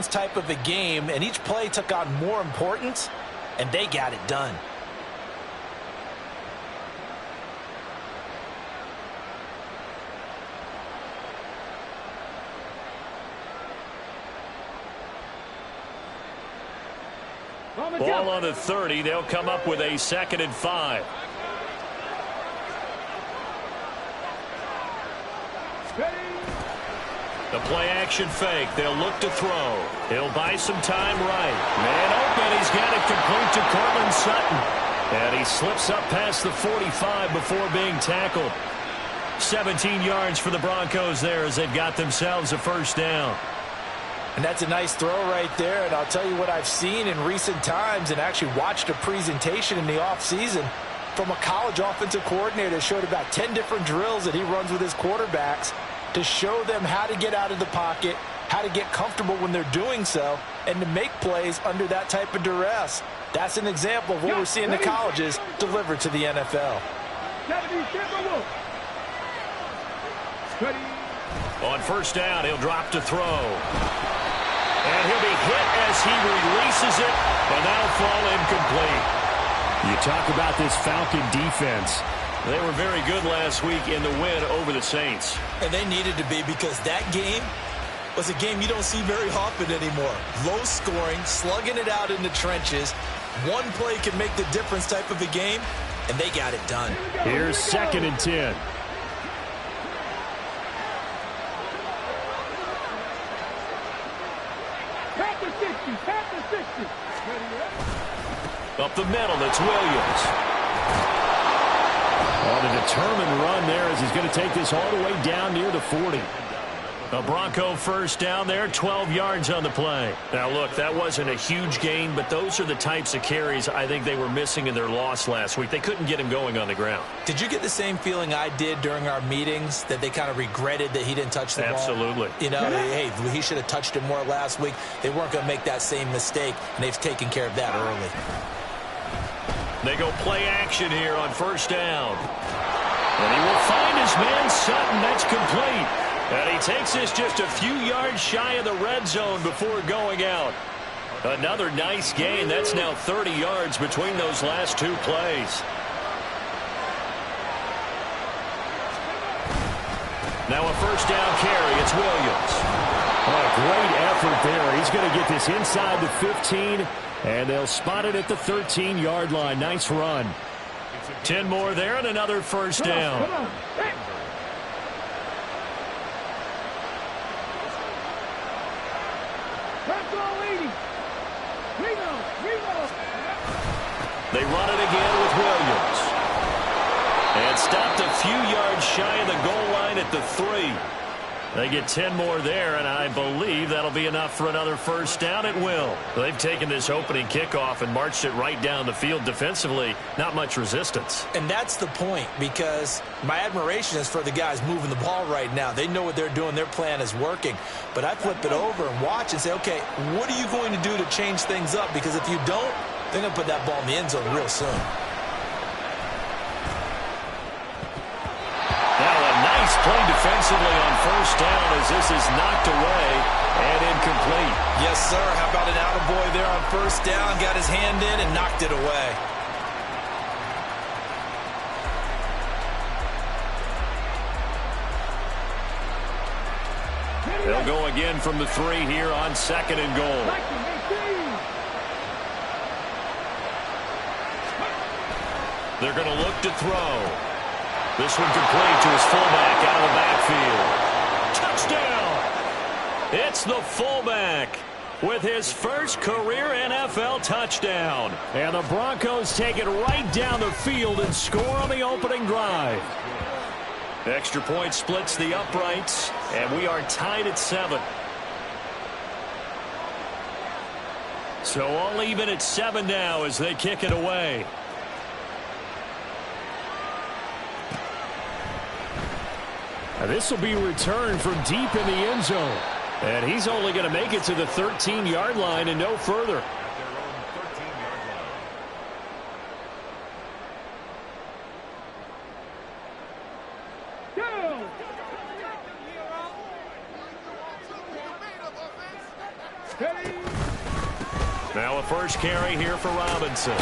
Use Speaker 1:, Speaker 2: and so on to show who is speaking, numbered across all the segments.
Speaker 1: difference type of a game, and each play took on more importance, and they got it done.
Speaker 2: Ball on the 30. They'll come up with a 2nd and 5. The play action fake. They'll look to throw. He'll buy some time right. Man open. He's got it complete to Cortland Sutton. And he slips up past the 45 before being tackled. 17 yards for the Broncos there as they've got themselves a 1st down.
Speaker 1: And that's a nice throw right there. And I'll tell you what I've seen in recent times and actually watched a presentation in the offseason from a college offensive coordinator that showed about 10 different drills that he runs with his quarterbacks to show them how to get out of the pocket, how to get comfortable when they're doing so, and to make plays under that type of duress. That's an example of what we're seeing the colleges deliver to the NFL.
Speaker 2: On 1st down, he'll drop to throw. And he'll be hit as he releases it, but that'll fall incomplete. You talk about this Falcon defense. They were very good last week in the win over the Saints.
Speaker 1: And they needed to be, because that game was a game you don't see very often anymore. Low scoring, slugging it out in the trenches. One play can make the difference type of a game, and they got it done.
Speaker 2: Here's 2nd and 10. Up the middle, it's Williams. On a determined run there as he's going to take this all the way down near the 40. A Bronco 1st down there, 12 yards on the play. Now, look, that wasn't a huge gain, but those are the types of carries I think they were missing in their loss last week. They couldn't get him going on the ground.
Speaker 1: Did you get the same feeling I did during our meetings, that they kind of regretted that he didn't touch the ball?
Speaker 2: Absolutely.
Speaker 1: You know, hey, he should have touched it more last week. They weren't going to make that same mistake, and they've taken care of that early.
Speaker 2: They go play action here on 1st down. And he will find his man Sutton. That's complete. And he takes this just a few yards shy of the red zone before going out. Another nice gain. That's now 30 yards between those last 2 plays. Now a 1st down carry. It's Williams. Oh, great effort there. He's going to get this inside the 15, and they'll spot it at the 13-yard line. Nice run. 10 more there and another 1st down. They run it again with Williams. And stopped a few yards shy of the goal line at the 3. They get 10 more there, and I believe that'll be enough for another 1st down. It will. They've taken this opening kickoff and marched it right down the field defensively. Not much resistance.
Speaker 1: And that's the point, because my admiration is for the guys moving the ball right now. They know what they're doing. Their plan is working. But I flip it over and watch and say, okay, what are you going to do to change things up? Because if you don't, they're going to put that ball in the end zone real soon.
Speaker 2: Play defensively on 1st down as this is knocked away and incomplete.
Speaker 1: Yes, sir. How about an attaboy there on 1st down? Got his hand in and knocked it away.
Speaker 2: They'll go again from the 3 here on 2nd and goal. They're going to look to throw. This one complete to his fullback out of the backfield. Touchdown! It's the fullback with his first career NFL touchdown. And the Broncos take it right down the field and score on the opening drive. Extra point splits the uprights, and we are tied at 7. So all even at 7 now as they kick it away. This will be returned from deep in the end zone. And he's only going to make it to the 13-yard line and no further. Now a first carry here for Robinson. And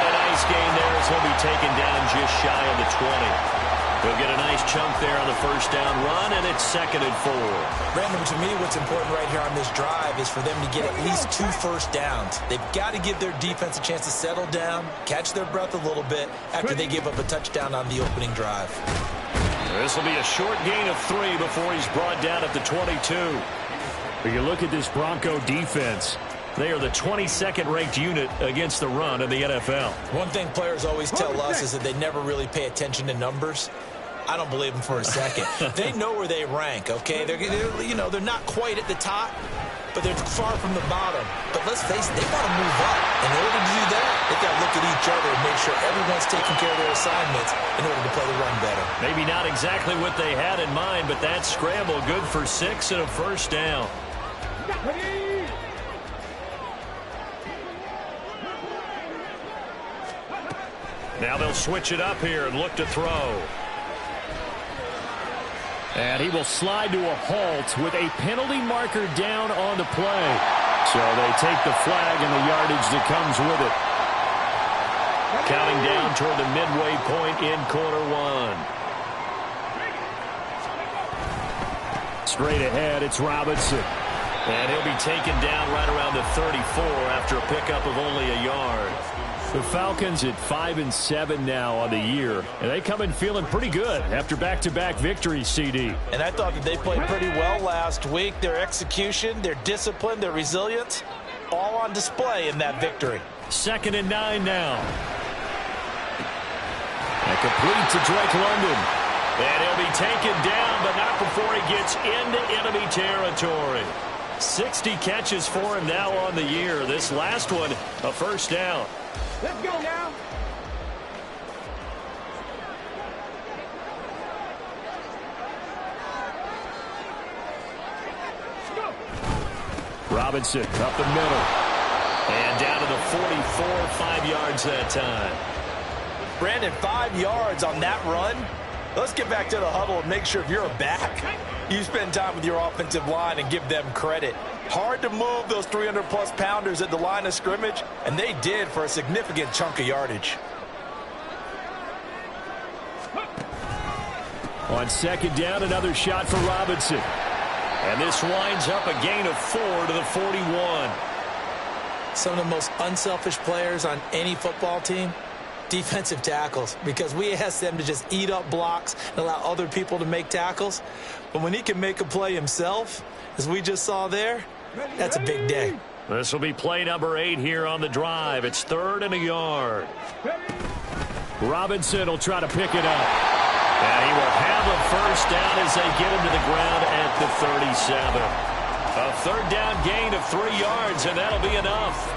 Speaker 2: a nice gain there as he'll be taken down just shy of the 20. He'll get a nice chunk there on the first down run, and it's 2nd and 4.
Speaker 1: Brandon, to me, what's important right here on this drive is for them to get at least 2 first downs. They've got to give their defense a chance to settle down, catch their breath a little bit after they give up a touchdown on the opening drive.
Speaker 2: This will be a short gain of 3 before he's brought down at the 22.
Speaker 3: When you look at this Bronco defense,
Speaker 2: they are the 22nd ranked unit against the run in the NFL.
Speaker 1: One thing players always tell us is that they never really pay attention to numbers. I don't believe them for a second. They know where they rank, okay? They're not quite at the top, but they're far from the bottom. But let's face it, they want to move up. In order to do that, they've got to look at each other and make sure everyone's taking care of their assignments in order to play the run better.
Speaker 2: Maybe not exactly what they had in mind, but that scramble good for 6 and a first down. Now they'll switch it up here and look to throw.
Speaker 3: And he will slide to a halt with a penalty marker down on the play. So they take the flag and the yardage that comes with it.
Speaker 2: Counting down toward the midway point in quarter 1.
Speaker 3: Straight ahead, it's Robinson.
Speaker 2: And he'll be taken down right around the 34 after a pickup of only a yard.
Speaker 3: The Falcons at 5-7 now on the year, and they come in feeling pretty good after back-to-back victories, CD.
Speaker 1: And I thought that they played pretty well last week. Their execution, their discipline, their resilience, all on display in that victory.
Speaker 3: 2nd and 9 now. And complete to Drake London.
Speaker 2: And he'll be taken down, but not before he gets into enemy territory. 60 catches for him now on the year. This last one, a first down.
Speaker 4: Let's go now.
Speaker 3: Robinson up the middle.
Speaker 2: And down to the 44, 5 yards that time.
Speaker 1: Brandon, 5 yards on that run. Let's get back to the huddle and make sure if you're a back, you spend time with your offensive line and give them credit. Hard to move those 300-plus pounders at the line of scrimmage, and they did for a significant chunk of yardage.
Speaker 3: On 2nd down, another shot for Robinson.
Speaker 2: And this winds up a gain of 4 to the 41.
Speaker 1: Some of the most unselfish players on any football team, defensive tackles, because we ask them to just eat up blocks and allow other people to make tackles. But when he can make a play himself, as we just saw there, that's a big day.
Speaker 2: This will be play number 8 here on the drive. It's 3rd and a yard.
Speaker 3: Robinson will try to pick it up.
Speaker 2: And he will have a first down as they get him to the ground at the 37. A 3rd down gain of 3 yards, and that'll be enough.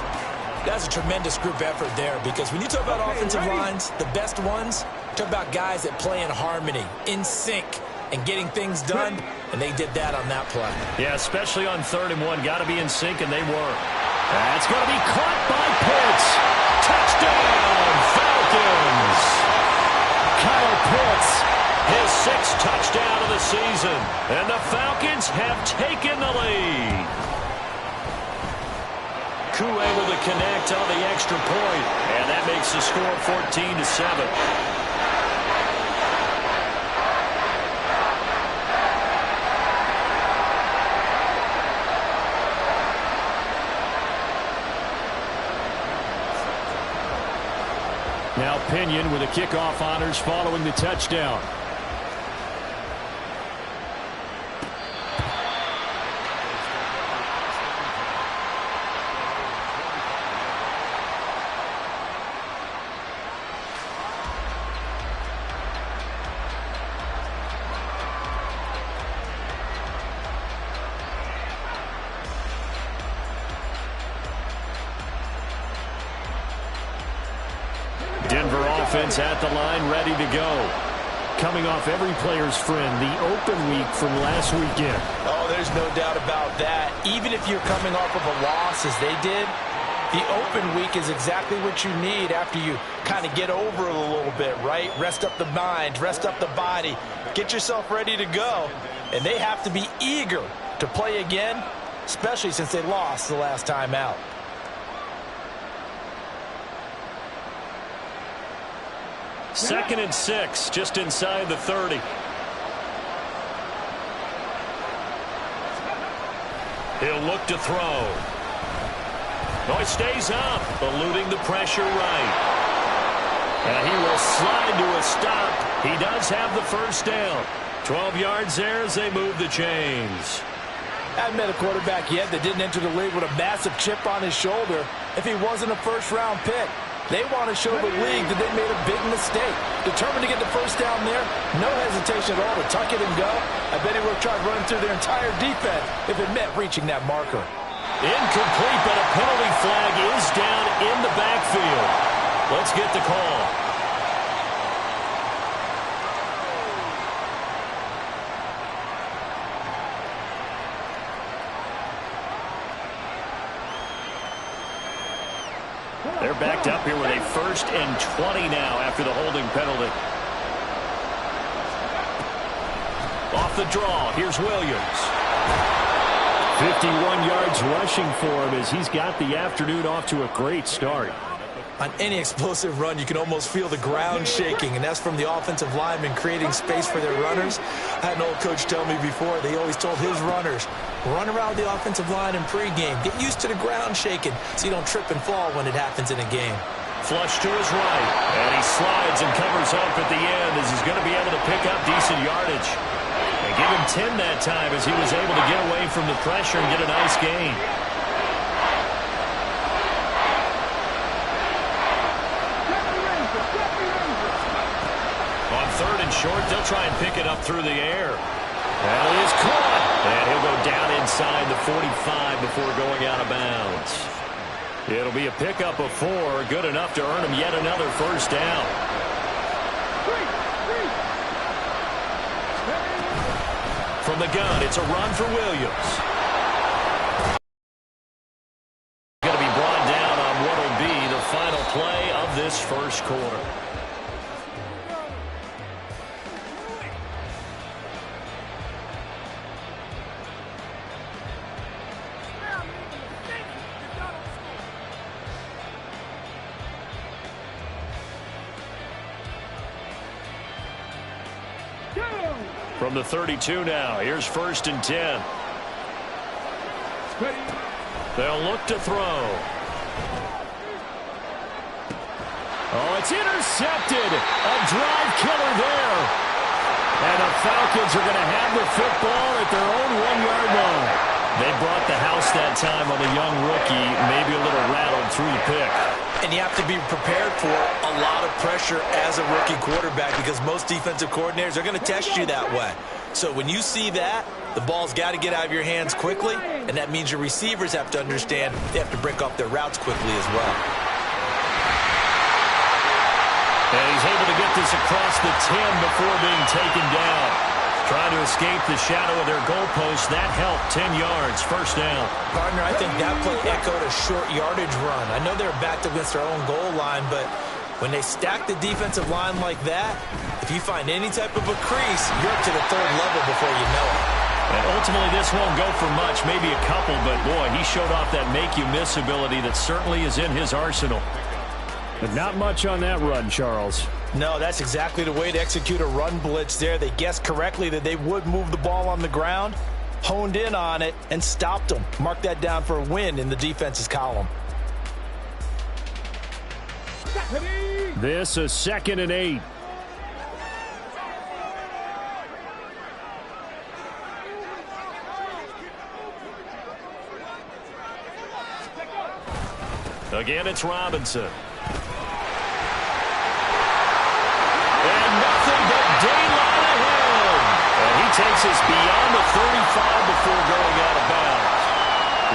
Speaker 1: That's a tremendous group effort there, because when you talk about offensive lines, the best ones, talk about guys that play in harmony, in sync, and getting things done, and they did that on that play.
Speaker 2: Yeah, especially on 3rd and 1. Got to be in sync, and they were.
Speaker 3: That's going to be caught by Pitts.
Speaker 2: Touchdown, Falcons!
Speaker 3: Kyle Pitts.
Speaker 2: His 6th touchdown of the season, and the Falcons have taken the lead. Koo able to connect on the extra point, and that makes the score 14-7.
Speaker 3: Now Pinion with the kickoff honors following the touchdown.
Speaker 2: Denver offense at the line, ready to go.
Speaker 3: Coming off every player's friend, the open week from last weekend.
Speaker 1: Oh, there's no doubt about that. Even if you're coming off of a loss as they did, the open week is exactly what you need after you kind of get over it a little bit, right? Rest up the mind, rest up the body, get yourself ready to go. And they have to be eager to play again especially since they lost the last time out.
Speaker 2: Second and 6, just inside the 30. He'll look to throw. No, he stays up, eluding the pressure right. And he will slide to a stop. He does have the first down. 12 yards there as they move the chains.
Speaker 1: I haven't met a quarterback yet that didn't enter the league with a massive chip on his shoulder if he wasn't a first-round pick. They want to show the league that they made a big mistake. Determined to get the first down there, no hesitation at all to tuck it and go. I bet he would have tried running through their entire defense if it meant reaching that marker.
Speaker 2: Incomplete, but a penalty flag is down in the backfield. Let's get the call. They're backed up here with a 1st and 20 now after the holding penalty. Off the draw, here's Williams.
Speaker 3: 51 yards rushing for him as he's got the afternoon off to a great start.
Speaker 1: On any explosive run, you can almost feel the ground shaking, and that's from the offensive linemen creating space for their runners. I had an old coach tell me before, they always told his runners, run around the offensive line in pregame. Get used to the ground shaking so you don't trip and fall when it happens in a game.
Speaker 2: Flush to his right, and he slides and covers up at the end as he's going to be able to pick up decent yardage. They give him 10 that time as he was able to get away from the pressure and get a nice gain. On 3rd and short, they'll try and pick it up through the air. That is caught. And he'll go down inside the 45 before going out of bounds. It'll be a pickup of 4, good enough to earn him yet another first down. From the gun, it's a run for Williams. Going to be brought down on what will be the final play of this first quarter. From the 32 now, here's 1st and 10. They'll look to throw. Oh, it's intercepted. A drive killer there. And the Falcons are going to have the football at their own 1-yard line. They brought the house that time on the young rookie, maybe a little rattled through the pick.
Speaker 1: And you have to be prepared for a lot of pressure as a rookie quarterback because most defensive coordinators are going to test you that way. So when you see that, the ball's got to get out of your hands quickly, and that means your receivers have to understand they have to break off their routes quickly as well.
Speaker 2: And he's able to get this across the 10 before being taken down. Trying to escape the shadow of their goalpost. That helped. 10 yards, first down.
Speaker 1: Partner, I think that play echoed a short yardage run. I know they're backed against their own goal line, but when they stack the defensive line like that, if you find any type of a crease, you're up to the 3rd level before you know it.
Speaker 2: And ultimately, this won't go for much, maybe a couple, but boy, he showed off that make-you-miss ability that certainly is in his arsenal.
Speaker 3: But not much on that run, Charles.
Speaker 1: No, that's exactly the way to execute a run blitz there. They guessed correctly that they would move the ball on the ground, honed in on it, and stopped them. Mark that down for a win in the defense's column.
Speaker 3: This is 2nd and 8.
Speaker 2: Again, it's Robinson. Daylight ahead. And he takes us beyond the 35 before going out of bounds.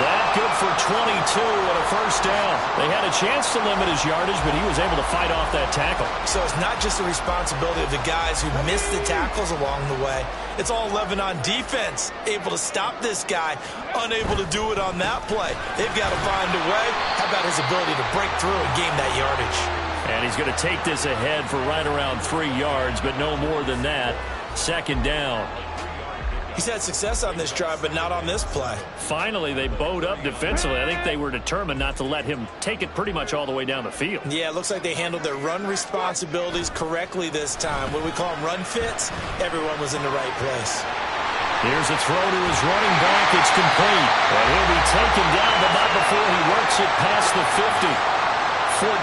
Speaker 2: That good for 22 and a first down. They had a chance to limit his yardage, but he was able to fight off that tackle.
Speaker 1: So it's not just the responsibility of the guys who missed the tackles along the way. It's all 11 on defense, able to stop this guy, unable to do it on that play. They've got to find a way. How about his ability to break through and gain that yardage?
Speaker 2: And he's going to take this ahead for right around 3 yards, but no more than that. 2nd down.
Speaker 1: He's had success on this drive, but not on this play.
Speaker 3: Finally, they bowed up defensively. I think they were determined not to let him take it pretty much all the way down the field.
Speaker 1: Yeah, it looks like they handled their run responsibilities correctly this time. When we call them run fits, everyone was in the right place.
Speaker 3: Here's a throw to his running back. It's complete. And he'll be taken down, but not before he works it past the 50. 14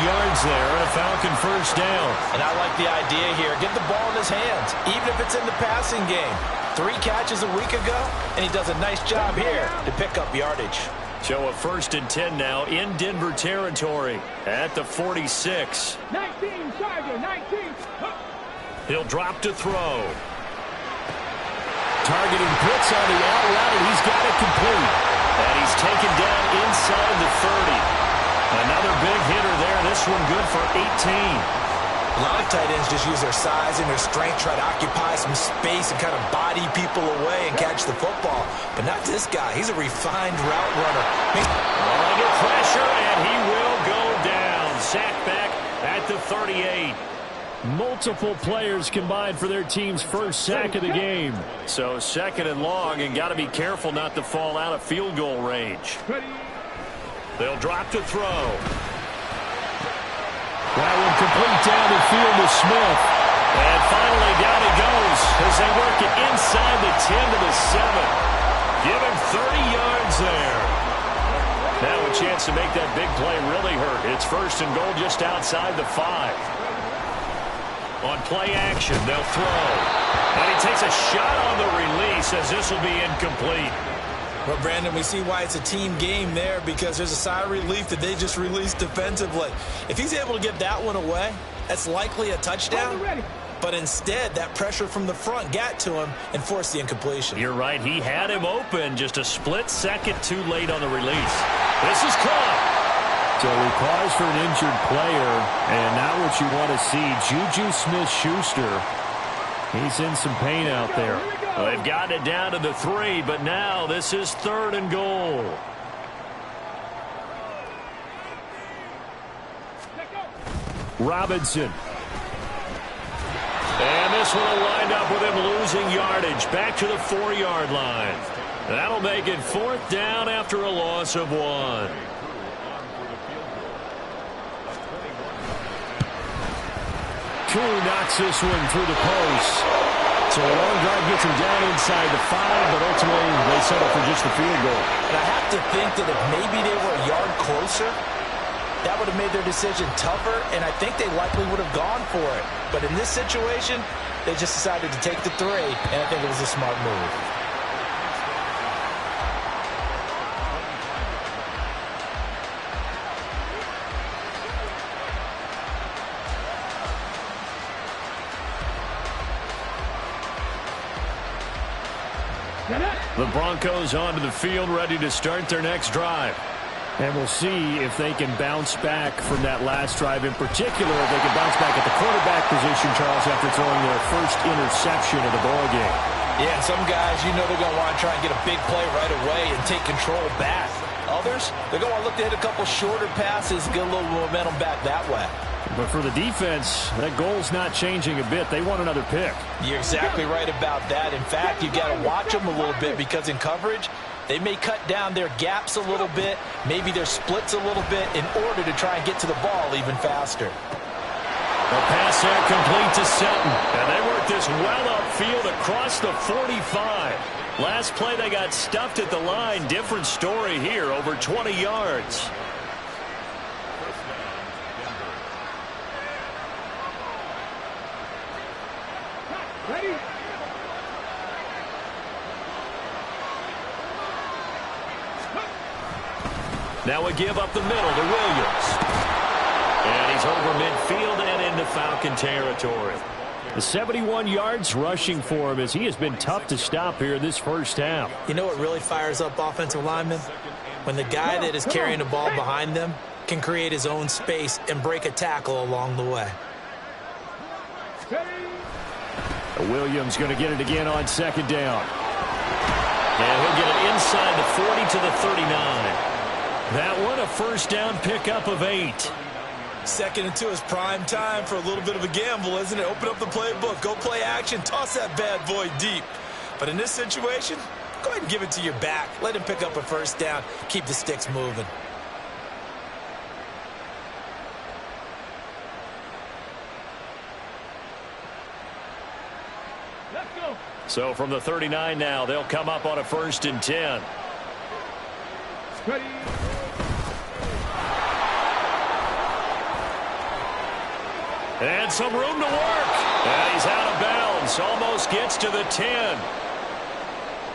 Speaker 3: yards there, and a Falcon first down.
Speaker 1: And I like the idea here. Get the ball in his hands, even if it's in the passing game. 3 catches a week ago, and he does a nice job here to pick up yardage.
Speaker 3: So a 1st and 10 now in Denver territory at the 46.
Speaker 4: 19, Charger, 19.
Speaker 3: He'll drop to throw. Targeting blitz on the out route, and he's got it complete. And he's taken down inside the 30. Another big hitter there. This one good for 18.
Speaker 1: A lot of tight ends just use their size and their strength, try to occupy some space and kind of body people away and catch the football. But not this guy. He's a refined route runner.
Speaker 3: Under pressure, and he will go down. Sacked back at the 38. Multiple players combined for their team's first sack of the game. So 2nd and long, and got to be careful not to fall out of field goal range. They'll drop to throw. That one complete down the field to Smith. And finally down he goes as they work it inside the 10 to the 7. Give him 30 yards there. Now a chance to make that big play really hurt. It's 1st and goal just outside the 5. On play action, they'll throw. And he takes a shot on the release as this will be incomplete.
Speaker 1: Well, Brandon, we see why it's a team game there, because there's a sigh of relief that they just released defensively. If he's able to get that one away, that's likely a touchdown. But instead, that pressure from the front got to him and forced the incompletion.
Speaker 3: You're right. He had him open just a split second too late on the release. This is caught. So we pause for an injured player, and now what you want to see, Juju Smith-Schuster. He's in some pain out there. Well, they've gotten it down to the 3, but now this is 3rd and goal. Robinson. And this one will wind up with him losing yardage back to the 4-yard line. That'll make it 4th down after a loss of 1. Koo knocks this one through the post. So a long drive gets him down inside the 5, but ultimately they settle for just the field goal.
Speaker 1: And I have to think that if maybe they were a yard closer, that would have made their decision tougher, and I think they likely would have gone for it. But in this situation, they just decided to take the 3, and I think it was a smart move.
Speaker 3: The Broncos onto the field, ready to start their next drive. And we'll see if they can bounce back from that last drive. In particular, if they can bounce back at the quarterback position, Charles, after throwing their first interception of the ball game.
Speaker 1: Yeah, and some guys, you know they're going to want to try and get a big play right away and take control back. Others, they're going to look to hit a couple shorter passes, get a little momentum back that way.
Speaker 3: But for the defense, that goal's not changing a bit. They want another pick.
Speaker 1: You're exactly right about that. In fact, you've got to watch them a little bit, because in coverage, they may cut down their gaps a little bit, maybe their splits a little bit, in order to try and get to the ball even faster.
Speaker 3: A pass there complete to Sutton. And they work this well upfield across the 45. Last play they got stuffed at the line. Different story here, over 20 yards.
Speaker 4: Ready?
Speaker 3: Now a give up the middle to Williams. And he's over midfield and into Falcon territory. The 71 yards rushing for him, as he has been tough to stop here this first half.
Speaker 1: You know what really fires up offensive linemen? When the guy that is carrying the ball behind them can create his own space and break a tackle along the way.
Speaker 3: Williams going to get it again on 2nd down. And he'll get it inside the 40 to the 39. That one a first down pickup of 8.
Speaker 1: 2nd and 2 is prime time for a little bit of a gamble, isn't it? Open up the playbook, go play action, toss that bad boy deep. But in this situation, go ahead and give it to your back. Let him pick up a first down. Keep the sticks moving.
Speaker 4: Let's go.
Speaker 2: So from the 39 now, they'll come up on a 1st and 10.
Speaker 4: Ready.
Speaker 2: And some room to work. And he's out of bounds. Almost gets to the 10.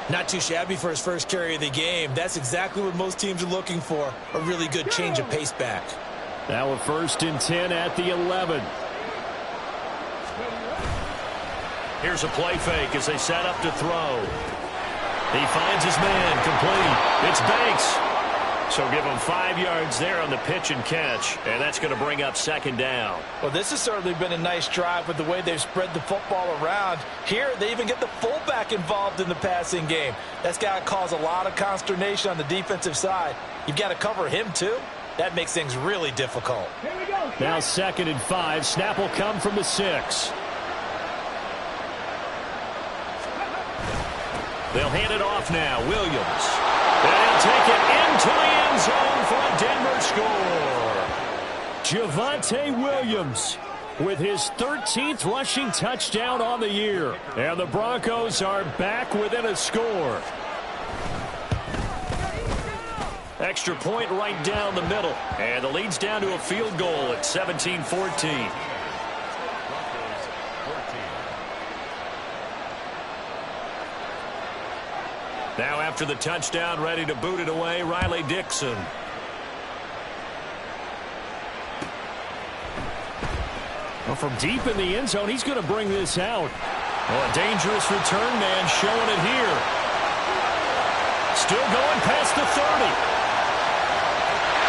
Speaker 1: Not too shabby for his first carry of the game. That's exactly what most teams are looking for. A really good change of pace back.
Speaker 2: Now a 1st and 10 at the 11. Here's a play fake as they set up to throw. He finds his man complete. It's Banks. So give him 5 yards there on the pitch and catch, and that's going to bring up 2nd down.
Speaker 1: Well, this has certainly been a nice drive with the way they've spread the football around. Here, they even get the fullback involved in the passing game. That's got to cause a lot of consternation on the defensive side. You've got to cover him, too. That makes things really difficult.
Speaker 4: Here we go.
Speaker 2: Now 2nd and 5. Snap will come from the 6. They'll hand it off now. Williams. And he'll take it into the end zone for a Denver score. Javonte Williams with his 13th rushing touchdown on the year. And the Broncos are back within a score. Extra point right down the middle. And the lead's down to a field goal at 17-14. Now after the touchdown, ready to boot it away, Riley Dixon. Well, from deep in the end zone, he's going to bring this out. Well, a dangerous return man showing it here. Still going past the 30.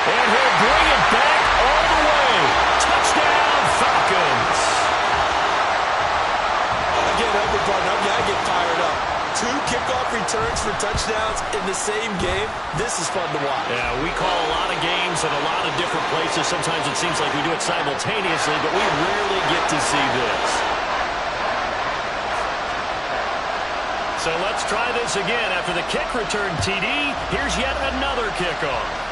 Speaker 2: And he'll bring it back all the way. Touchdown, Falcons.
Speaker 1: Get up, partner. I get fired up. 2 kickoff returns for touchdowns in the same game. This is fun to watch.
Speaker 2: Yeah, we call a lot of games in a lot of different places. Sometimes it seems like we do it simultaneously, but we rarely get to see this. So let's try this again. After the kick return TD, here's yet another kickoff.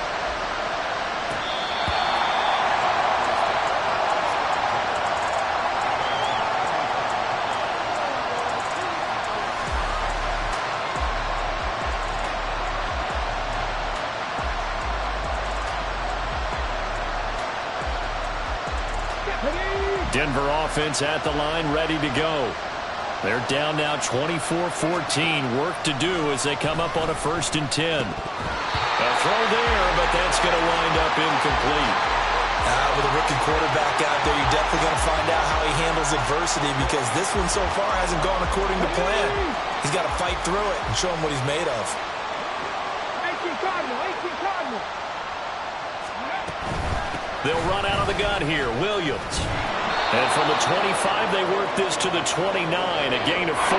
Speaker 2: Denver offense at the line, ready to go. They're down now 24-14. Work to do as they come up on a 1st and 10. A throw there, but that's going to wind up incomplete.
Speaker 1: With a rookie quarterback out there, you're definitely going to find out how he handles adversity, because this one so far hasn't gone according to plan. He's got to fight through it and show him what he's made of.
Speaker 4: 18 Cardinal.
Speaker 2: They'll run out of the gun here. Williams. And from the 25, they work this to the 29, a gain of 4.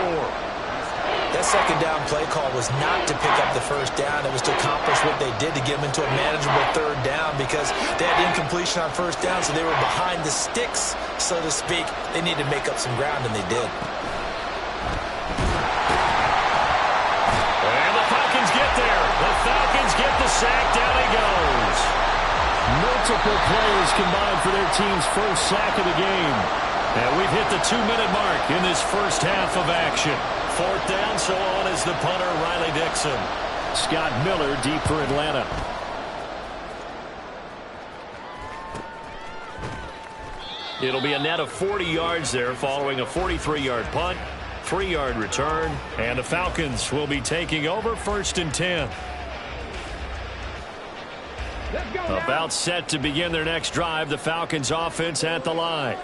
Speaker 1: That 2nd down play call was not to pick up the 1st down. It was to accomplish what they did, to get them into a manageable 3rd down, because they had incompletion on 1st down, so they were behind the sticks, so to speak. They needed to make up some ground, and they did.
Speaker 2: And the Falcons get there. The Falcons get the sack. Down he goes. Multiple players combined for their team's first sack of the game. And we've hit the 2-minute mark in this first half of action. 4th down, so on is the punter, Riley Dixon. Scott Miller deep for Atlanta. It'll be a net of 40 yards there following a 43-yard punt, 3-yard return, and the Falcons will be taking over 1st and 10. About set to begin their next drive, the Falcons offense at the line.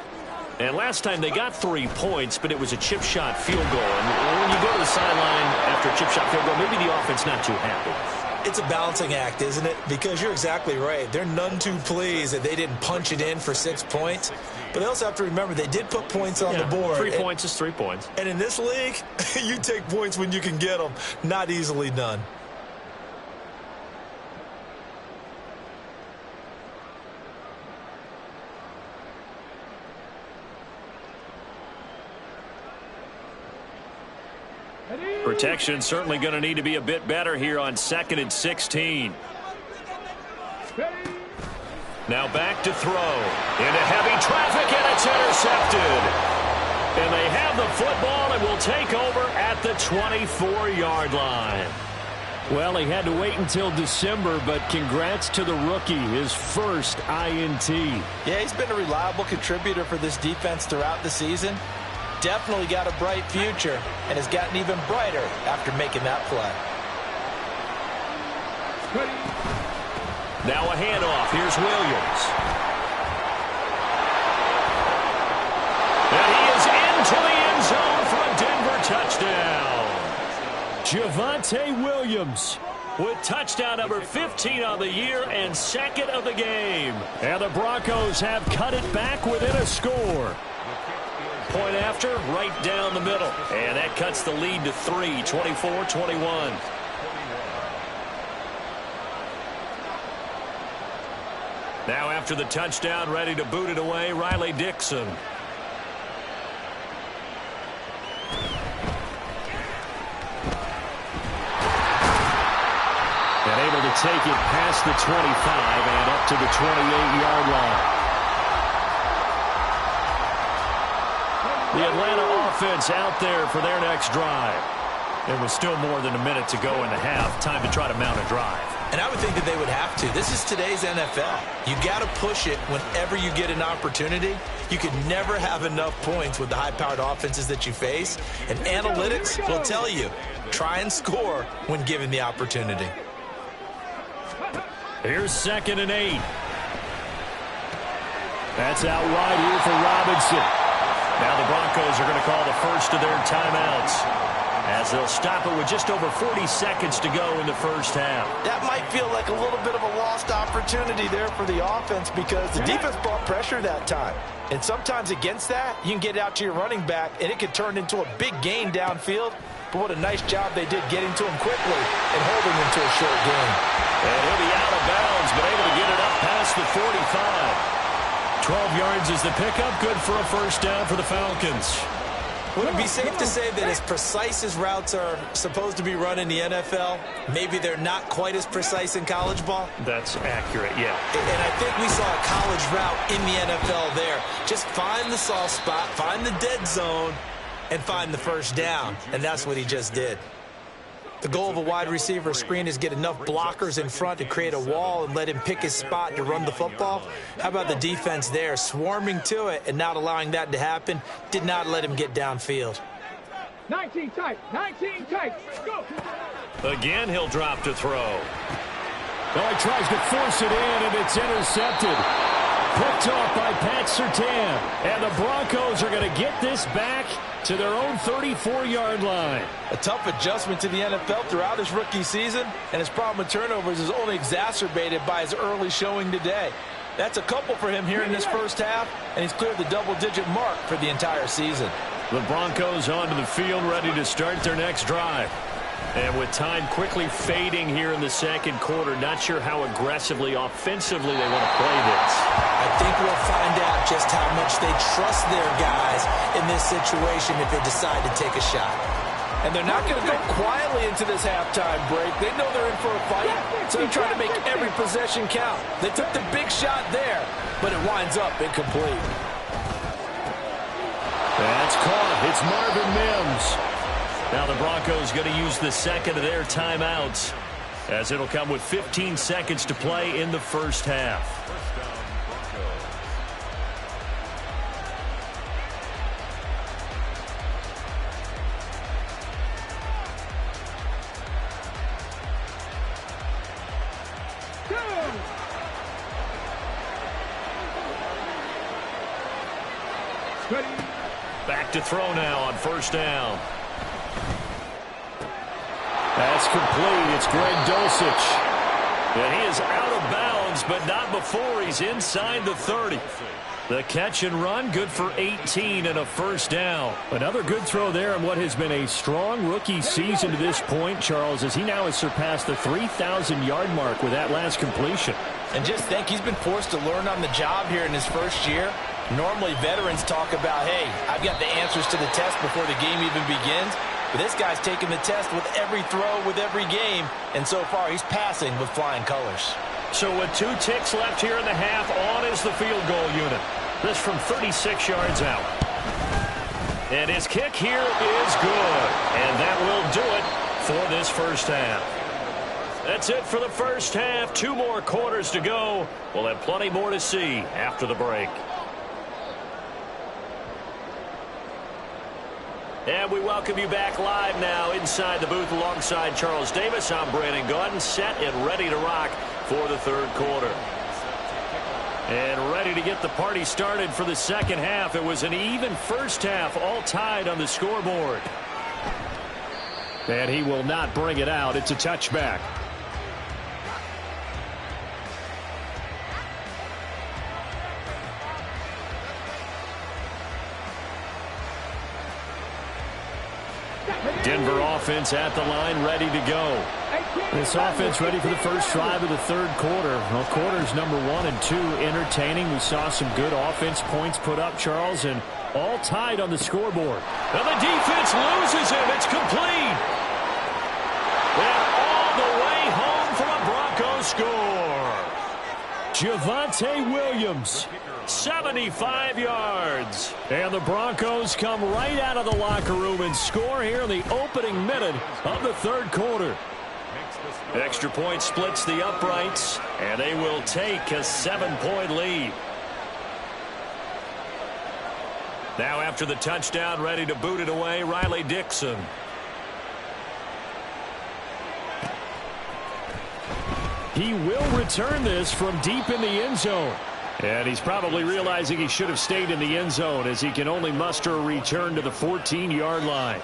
Speaker 2: And last time they got 3 points, but it was a chip shot field goal. And when you go to the sideline after a chip shot field goal, maybe the offense not too happy.
Speaker 1: It's a balancing act, isn't it? Because you're exactly right. They're none too pleased that they didn't punch it in for 6 points. But they also have to remember they did put points on the board.
Speaker 2: 3 points is 3 points.
Speaker 1: And in this league, you take points when you can get them. Not easily done.
Speaker 2: Protection certainly going to need to be a bit better here on 2nd and 16. Now back to throw. Into heavy traffic, and it's intercepted. And they have the football and will take over at the 24-yard line.
Speaker 3: Well, he had to wait until December, but congrats to the rookie, his first INT.
Speaker 1: Yeah, he's been a reliable contributor for this defense throughout the season. Definitely got a bright future and has gotten even brighter after making that play.
Speaker 2: Now a handoff. Here's Williams. And he is into the end zone for a Denver touchdown.
Speaker 3: Javonte Williams
Speaker 2: with touchdown number 15 on the year and 2nd of the game.
Speaker 3: And the Broncos have cut it back within a score.
Speaker 2: Point after, right down the middle. And that cuts the lead to 3, 24-21. Now after the touchdown, ready to boot it away, Riley Dixon.
Speaker 3: And able to take it past the 25 and up to the 28-yard line.
Speaker 2: The Atlanta offense out there for their next drive. There was still more than a minute to go in the half. Time to try to mount a drive.
Speaker 1: And I would think that they would have to. This is today's NFL. You got to push it whenever you get an opportunity. You can never have enough points with the high-powered offenses that you face. And analytics will tell you, try and score when given the opportunity.
Speaker 3: Here's 2nd and 8. That's out wide here for Robinson.
Speaker 2: Now the Broncos are going to call the first of their timeouts as they'll stop it with just over 40 seconds to go in the first half.
Speaker 1: That might feel like a little bit of a lost opportunity there for the offense because the defense brought pressure that time. And sometimes against that, you can get out to your running back, and it could turn into a big gain downfield. But what a nice job they did getting to him quickly and holding him to a short gain.
Speaker 2: And he'll be out of bounds, but able to get it up past the 45. 12 yards is the pickup. Good for a first down for the Falcons.
Speaker 1: Would it be safe to say that as precise as routes are supposed to be run in the NFL, maybe they're not quite as precise in college ball?
Speaker 2: That's accurate, yeah.
Speaker 1: And I think we saw a college route in the NFL there. Just find the soft spot, find the dead zone, and find the first down. And that's what he just did. The goal of a wide receiver screen is get enough blockers in front to create a wall and let him pick his spot to run the football. How about the defense there, swarming to it and not allowing that to happen? Did not let him get downfield.
Speaker 4: 19 tight, 19 tight, go!
Speaker 2: Again, he'll drop to throw.
Speaker 3: Well, he tries to force it in, and it's intercepted. Picked off by Pat Surtain. And the Broncos are going to get this back to their own 34-yard line.
Speaker 1: A tough adjustment to the NFL throughout his rookie season, and his problem with turnovers is only exacerbated by his early showing today. That's a couple for him here in this first half, and he's cleared the double-digit mark for the entire season.
Speaker 2: The Broncos onto the field, ready to start their next drive. And with time quickly fading here in the second quarter, not sure how aggressively, offensively they want to play this.
Speaker 1: I think we'll find out just how much they trust their guys in this situation if they decide to take a shot. And they're not going to go quietly into this halftime break. They know they're in for a fight, so they're trying to make every possession count. They took the big shot there, but it winds up incomplete.
Speaker 3: That's caught. It's Marvin Mims.
Speaker 2: Now the Broncos going to use the second of their timeouts as it'll come with 15 seconds to play in the first half. Back to throw now on first down.
Speaker 3: That's complete. It's Greg Dulcich.
Speaker 2: And he is out of bounds, but not before he's inside the 30. The catch and run, good for 18 and a first down.
Speaker 3: Another good throw there in what has been a strong rookie season to this point, Charles, as he now has surpassed the 3,000-yard mark with that last completion.
Speaker 1: And just think, he's been forced to learn on the job here in his first year. Normally, veterans talk about, hey, I've got the answers to the test before the game even begins. But this guy's taking the test with every throw, with every game, and so far he's passing with flying colors.
Speaker 2: So with 2 ticks left here in the half, on is the field goal unit. This from 36 yards out. And his kick here is good. And that will do it for this first half. That's it for the first half. 2 more quarters to go. We'll have plenty more to see after the break. And we welcome you back live now inside the booth alongside Charles Davis. I'm Brandon Gaudin, set and ready to rock for the third quarter. And ready to get the party started for the second half. It was an even first half, all tied on the scoreboard. And he will not bring it out. It's a touchback. Denver offense at the line, ready to go. This offense ready for the first drive of the third quarter. Well, quarters number 1 and 2 entertaining. We saw some good offense points put up, Charles, and all tied on the scoreboard. And the defense loses him. It's complete. And all the way home for a Broncos score. Javonte Williams, 75 yards. And the Broncos come right out of the locker room and score here in the opening minute of the third quarter. Extra point splits the uprights, and they will take a 7-point lead. Now after the touchdown, ready to boot it away, Riley Dixon. He will return this from deep in the end zone. And he's probably realizing he should have stayed in the end zone as he can only muster a return to the 14-yard line.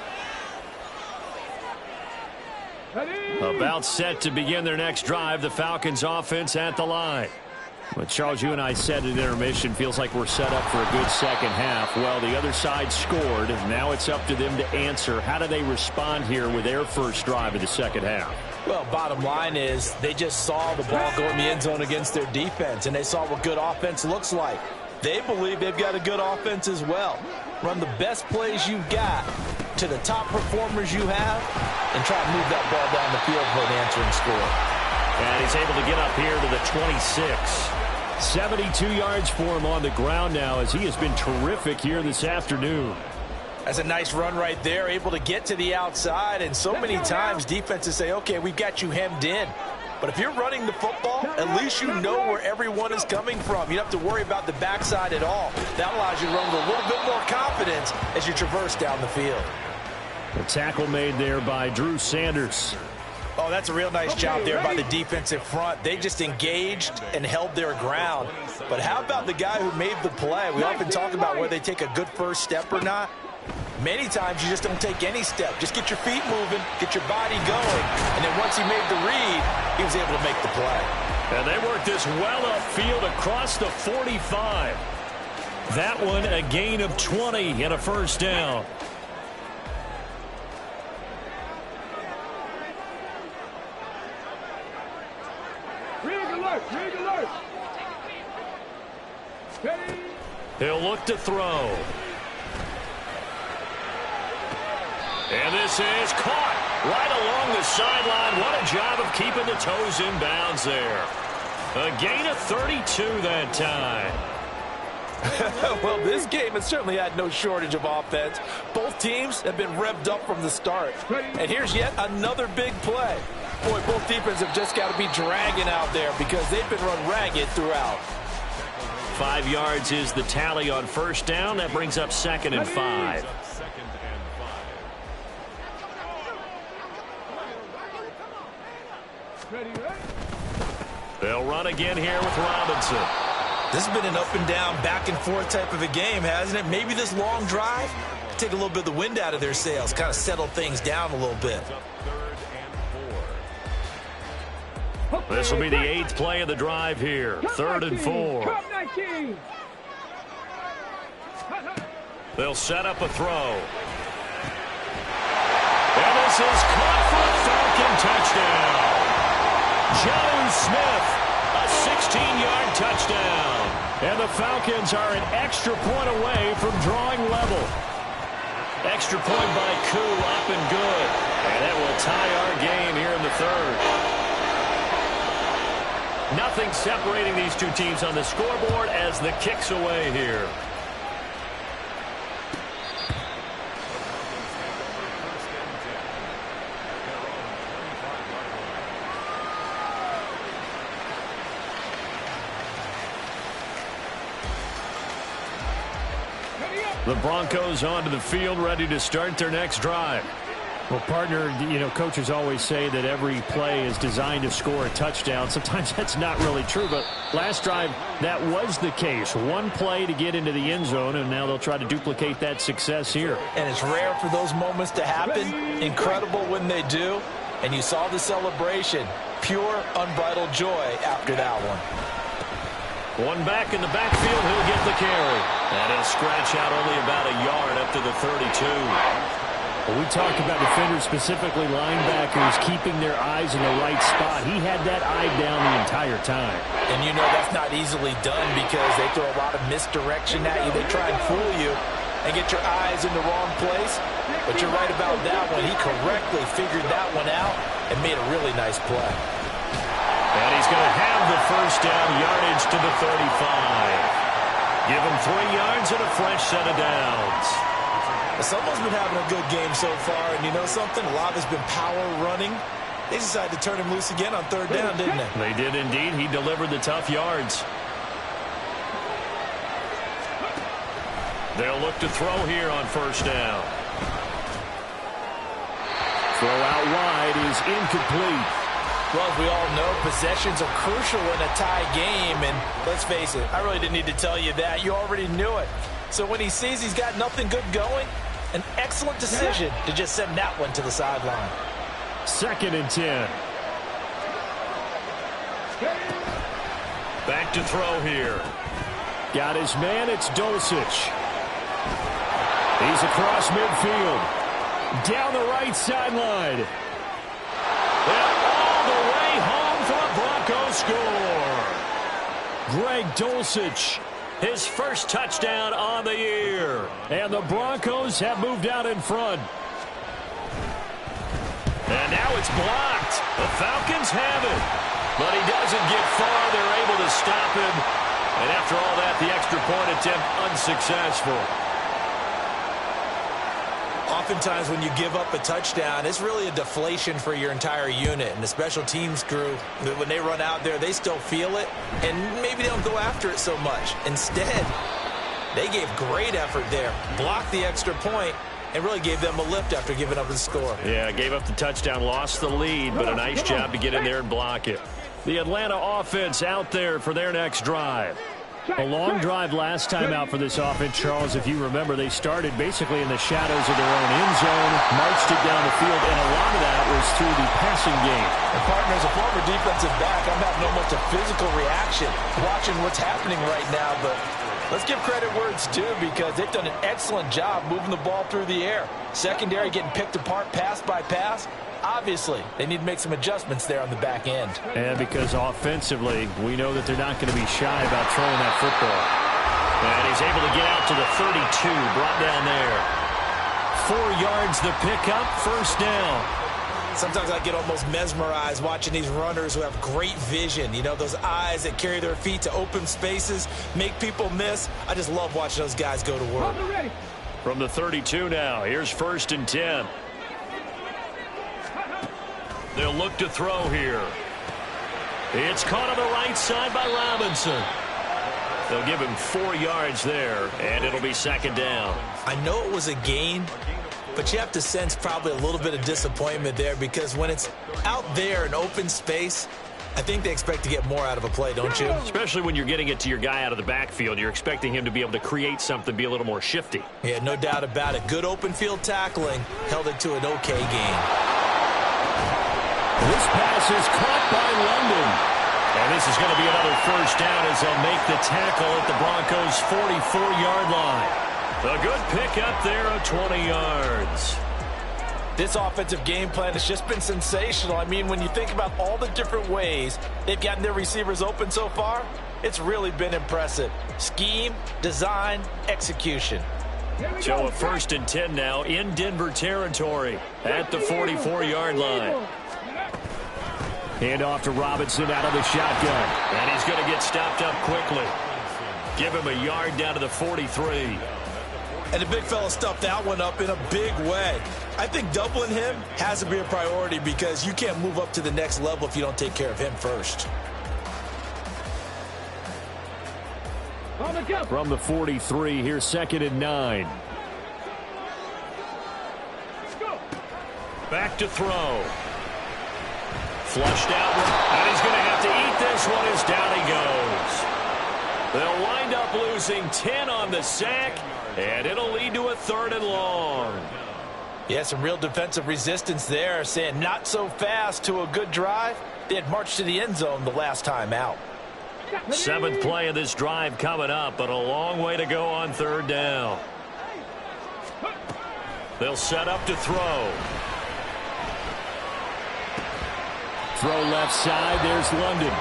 Speaker 2: About set to begin their next drive, the Falcons offense at the line. But Charles, you and I said at intermission, feels like we're set up for a good second half. Well, the other side scored, and now it's up to them to answer. How do they respond here with their first drive of the second half?
Speaker 1: Well, bottom line is they just saw the ball go in the end zone against their defense, and they saw what good offense looks like. They believe they've got a good offense as well. Run the best plays you've got to the top performers you have and try to move that ball down the field for an answering score.
Speaker 2: And he's able to get up here to the 26. 72 yards for him on the ground now as he has been terrific here this afternoon.
Speaker 1: That's a nice run right there, able to get to the outside, and so many times defenses say, okay, we've got you hemmed in. But if you're running the football, at least you know where everyone is coming from. You don't have to worry about the backside at all. That allows you to run with a little bit more confidence as you traverse down the field.
Speaker 2: The tackle made there by Drew Sanders.
Speaker 1: Oh, that's a real nice job there by the defensive front. They just engaged and held their ground. But how about the guy who made the play? We often talk about whether they take a good first step or not. Many times you just don't take any step. Just get your feet moving, get your body going, and then once he made the read, he was able to make the play.
Speaker 2: And they worked this well upfield across the 45. That one a gain of 20 and a first down.
Speaker 4: Rig alert!
Speaker 2: He'll look to throw. And this is caught right along the sideline. What a job of keeping the toes in bounds there. A gain of 32 that time.
Speaker 1: Well, this game has certainly had no shortage of offense. Both teams have been revved up from the start. And here's yet another big play. Boy, both defenses have just got to be dragging out there because they've been run ragged throughout.
Speaker 2: 5 yards is the tally on first down. That brings up 2nd and 5. They'll run again here with Robinson.
Speaker 1: This has been an up and down, back and forth type of a game, hasn't it? Maybe this long drive, take a little bit of the wind out of their sails, kind of settle things down a little bit.
Speaker 2: This will be the 8th play of the drive here. 3rd and 4. They'll set up a throw. And this is caught for a Falcon touchdown. Joe Smith, a 16-yard touchdown. And the Falcons are an extra point away from drawing level. Extra point by Koo, up and good. And that will tie our game here in the third. Nothing separating these two teams on the scoreboard as the kick's away here. The Broncos onto the field, ready to start their next drive.
Speaker 3: Well, partner, coaches always say that every play is designed to score a touchdown. Sometimes that's not really true, but last drive, that was the case. One play to get into the end zone, and now they'll try to duplicate that success here.
Speaker 1: And it's rare for those moments to happen. Incredible when they do. And you saw the celebration. Pure, unbridled joy after that one.
Speaker 2: One back in the backfield, he'll get the carry. And he'll scratch out only about a yard up to the 32.
Speaker 3: Well, we talked about defenders, specifically linebackers, keeping their eyes in the right spot. He had that eye down the entire time.
Speaker 1: And you know that's not easily done because they throw a lot of misdirection at you. They try and fool you and get your eyes in the wrong place. But you're right about that one. He correctly figured that one out and made a really nice play.
Speaker 2: And he's going to have the first down, yardage to the 35. Give him 3 yards and a fresh set of downs.
Speaker 1: Someone's been having a good game so far, and you know something? A lot has been power running. They decided to turn him loose again on third down, didn't they?
Speaker 2: They did indeed. He delivered the tough yards. They'll look to throw here on first down.
Speaker 3: Throw out wide is incomplete.
Speaker 1: Well, as we all know, possessions are crucial in a tie game, and let's face it, I really didn't need to tell you that. You already knew it. So when he sees he's got nothing good going, an excellent decision to just send that one to the sideline.
Speaker 3: 2nd and 10.
Speaker 2: Back to throw here.
Speaker 3: Got his man, it's Dulcich. He's across midfield. Down the right sideline.
Speaker 2: And all the way home for a Broncos score.
Speaker 3: Greg Dulcich,
Speaker 2: his first touchdown on the year.
Speaker 3: And the Broncos have moved out in front.
Speaker 2: And now it's blocked. The Falcons have it. But he doesn't get far. They're able to stop him. And after all that, the extra point attempt unsuccessful.
Speaker 1: Oftentimes when you give up a touchdown, it's really a deflation for your entire unit. And the special teams crew, when they run out there, they still feel it. And maybe they don't go after it so much. Instead, they gave great effort there. Blocked the extra point and really gave them a lift after giving up the score.
Speaker 2: Yeah, gave up the touchdown, lost the lead, but a nice job to get in there and block it.
Speaker 3: The Atlanta offense out there for their next drive. A long drive last time out for this offense, Charles. If you remember, they started basically in the shadows of their own end zone, marched it down the field, and a lot of that was through the passing game.
Speaker 1: And partner, as a former defensive back, I'm having almost a physical reaction watching what's happening right now. But let's give credit where it's due because they've done an excellent job moving the ball through the air. Secondary getting picked apart pass by pass. Obviously, they need to make some adjustments there on the back end.
Speaker 3: And because offensively, we know that they're not going to be shy about throwing that football.
Speaker 2: And he's able to get out to the 32, brought down there. 4 yards the pickup, first down.
Speaker 1: Sometimes I get almost mesmerized watching these runners who have great vision. You know, those eyes that carry their feet to open spaces, make people miss. I just love watching those guys go to work.
Speaker 2: From the 32 now, here's 1st and 10. They'll look to throw here. It's caught on the right side by Robinson. They'll give him 4 yards there, and it'll be 2nd down.
Speaker 1: I know it was a gain, but you have to sense probably a little bit of disappointment there because when it's out there in open space, I think they expect to get more out of a play, don't you?
Speaker 2: Especially when you're getting it to your guy out of the backfield. You're expecting him to be able to create something, be a little more shifty.
Speaker 1: Yeah, no doubt about it. Good open field tackling held it to an okay gain.
Speaker 3: This pass is caught by London.
Speaker 2: And this is going to be another first down as they'll make the tackle at the Broncos' 44-yard line. A good pickup there of 20 yards.
Speaker 1: This offensive game plan has just been sensational. I mean, when you think about all the different ways they've gotten their receivers open so far, it's really been impressive. Scheme, design, execution.
Speaker 2: So a 1st and 10 now in Denver territory at the 44-yard line.
Speaker 3: Hand off to Robinson out of the shotgun.
Speaker 2: And he's going to get stopped up quickly. Give him a yard down to the 43.
Speaker 1: And the big fella stuffed that one up in a big way. I think doubling him has to be a priority because you can't move up to the next level if you don't take care of him first.
Speaker 3: From the 43, here's 2nd and 9.
Speaker 2: Back to throw. Flushed out, and he's going to have to eat this one as down he goes. They'll wind up losing 10 on the sack, and it'll lead to a 3rd and long.
Speaker 1: Yeah, some real defensive resistance there, saying not so fast to a good drive. They had marched to the end zone the last time out.
Speaker 2: 7th play of this drive coming up, but a long way to go on 3rd down. They'll set up to throw.
Speaker 3: Throw left side, there's London.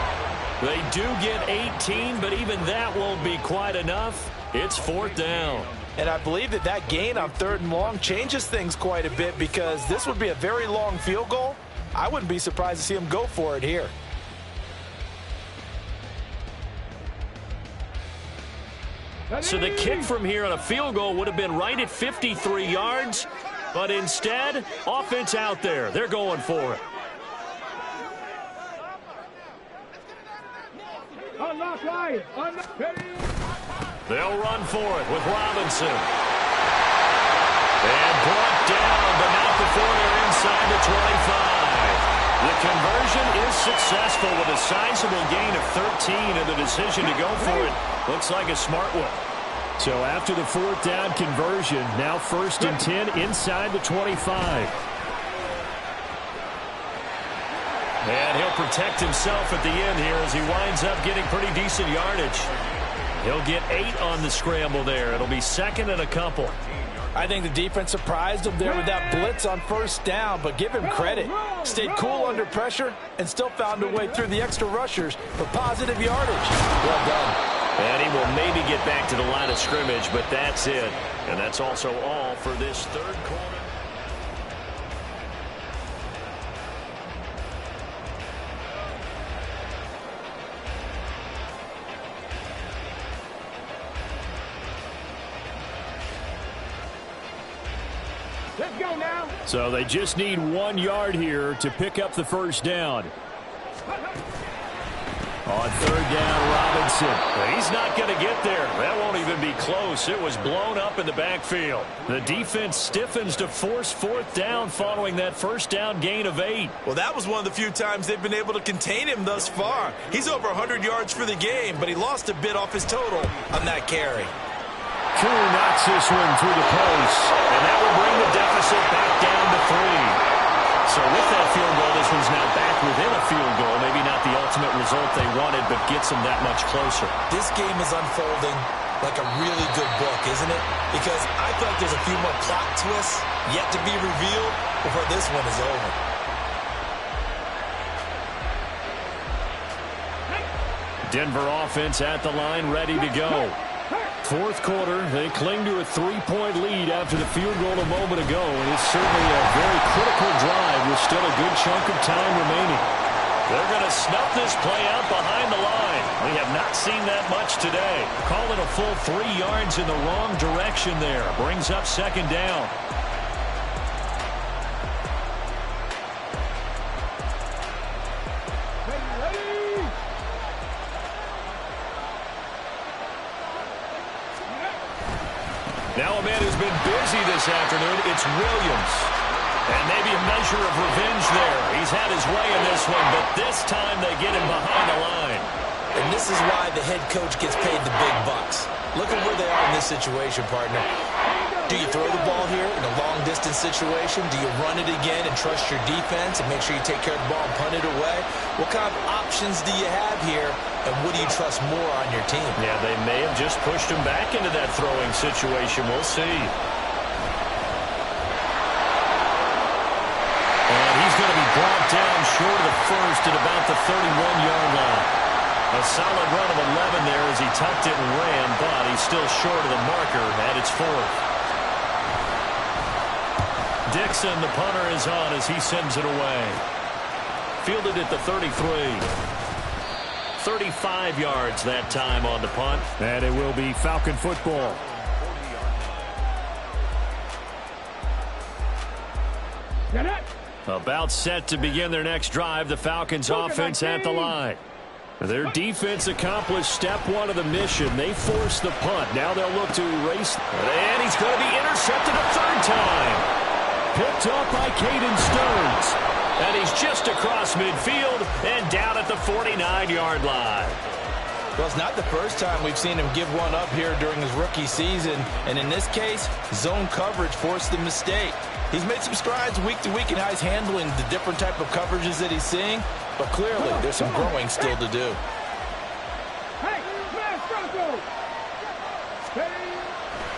Speaker 2: They do get 18, but even that won't be quite enough. It's 4th down.
Speaker 1: And I believe that gain on 3rd and long changes things quite a bit because this would be a very long field goal. I wouldn't be surprised to see him go for it here.
Speaker 2: So the kick from here on a field goal would have been right at 53 yards, but instead, offense out there. They're going for it. They'll run for it with Robinson. And brought down, but not before they're inside the 25. The conversion is successful with a sizable gain of 13, and the decision to go for it looks like a smart one.
Speaker 3: So after the 4th down conversion, now 1st and 10 inside the 25.
Speaker 2: And he'll protect himself at the end here as he winds up getting pretty decent yardage. He'll get 8 on the scramble there. It'll be 2nd and a couple.
Speaker 1: I think the defense surprised him there with that blitz on 1st down, but give him credit. Stayed cool under pressure and still found a way through the extra rushers for positive yardage. Well done.
Speaker 2: And he will maybe get back to the line of scrimmage, but that's it. And that's also all for this 3rd quarter.
Speaker 4: Let's go now.
Speaker 3: So they just need 1 yard here to pick up the 1st down. On 3rd down, Robinson.
Speaker 2: He's not going to get there. That won't even be close. It was blown up in the backfield. The defense stiffens to force 4th down following that 1st down gain of 8.
Speaker 1: Well, that was one of the few times they've been able to contain him thus far. He's over 100 yards for the game, but he lost a bit off his total on that carry.
Speaker 3: Koo knocks this one through the post.
Speaker 2: And that will bring the deficit back down to 3. So with that field goal, this one's now back within a field goal. Maybe not the ultimate result they wanted, but gets them that much closer.
Speaker 1: This game is unfolding like a really good book, isn't it? Because I feel like there's a few more plot twists yet to be revealed before this one is over.
Speaker 3: Denver offense at the line, ready to go. 4th quarter, they cling to a 3-point lead after the field goal a moment ago, and it's certainly a very critical drive with still a good chunk of time remaining.
Speaker 2: They're going to snuff this play out behind the line. We have not seen that much today. Call it a full 3 yards in the wrong direction there. Brings up 2nd down. Now a man who's been busy this afternoon, it's Williams. And maybe a measure of revenge there. He's had his way in this one, but this time they get him behind the line.
Speaker 1: And this is why the head coach gets paid the big bucks. Look at where they are in this situation, partner. Do you throw the ball here in a long-distance situation? Do you run it again and trust your defense and make sure you take care of the ball and punt it away? What kind of options do you have here, and what do you trust more on your team?
Speaker 2: Yeah, they may have just pushed him back into that throwing situation. We'll see. And he's going to be brought down short of the first at about the 31-yard line. A solid run of 11 there as he tucked it and ran, but he's still short of the marker at its 4th. Dixon, the punter, is on as he sends it away. Fielded at the 33. 35 yards that time on the punt.
Speaker 3: And it will be Falcon football.
Speaker 2: About set to begin their next drive. The Falcons offense at the line. Their defense accomplished step one of the mission. They forced the punt. Now they'll look to erase.
Speaker 3: And he's going to be intercepted a third time. Picked up by Caden Stearns.
Speaker 2: And he's just across midfield and down at the 49-yard line.
Speaker 1: Well, it's not the first time we've seen him give one up here during his rookie season. And in this case, zone coverage forced the mistake. He's made some strides week to week in how he's handling the different type of coverages that he's seeing. But clearly, there's some growing still to do.
Speaker 4: Hey, smash Broncos!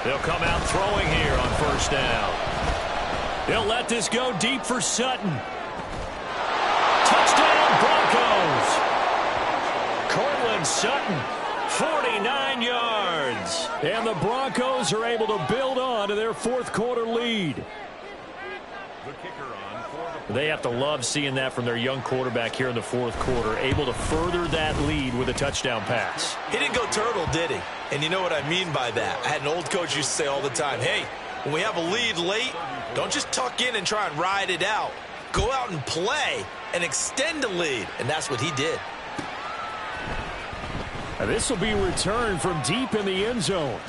Speaker 2: They'll come out throwing here on first down.
Speaker 3: They'll let this go deep for Sutton.
Speaker 2: Touchdown, Broncos! Cortland Sutton, 49 yards.
Speaker 3: And the Broncos are able to build on to their fourth quarter lead.
Speaker 2: They have to love seeing that from their young quarterback here in the fourth quarter, able to further that lead with a touchdown pass.
Speaker 1: He didn't go turtle, did he? And you know what I mean by that. I had an old coach used to say all the time, hey, when we have a lead late, don't just tuck in and try and ride it out. Go out and play and extend the lead. And that's what he did.
Speaker 3: This will be returned from deep in the end zone.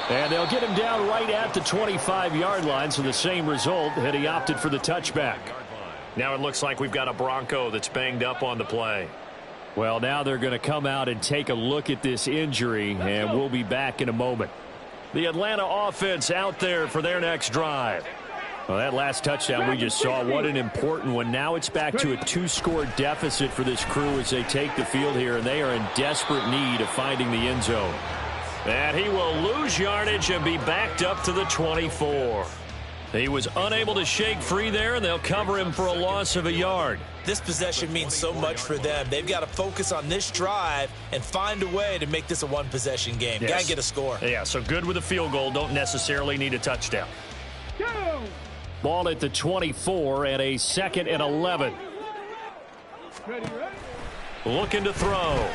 Speaker 3: And they'll get him down right at the 25-yard line, so the same result, and he opted for the touchback.
Speaker 2: Now it looks like we've got a Bronco that's banged up on the play.
Speaker 3: Well, now they're going to come out and take a look at this injury, and we'll be back in a moment.
Speaker 2: The Atlanta offense out there for their next drive.
Speaker 3: Well, that last touchdown we just saw, what an important one. Now it's back to a 2-score deficit for this crew as they take the field here, and they are in desperate need of finding the end zone.
Speaker 2: And he will lose yardage and be backed up to the 24. He was unable to shake free there, and they'll cover him for a loss of a yard.
Speaker 1: This possession means so much for them. They've got to focus on this drive and find a way to make this a one-possession game.
Speaker 2: Yes.
Speaker 1: Got to get a score.
Speaker 2: Yeah, so good with a field goal. Don't necessarily need a touchdown.
Speaker 4: Go!
Speaker 3: Ball at the 24 and a 2nd and 11.
Speaker 4: Ready?
Speaker 2: Looking to throw.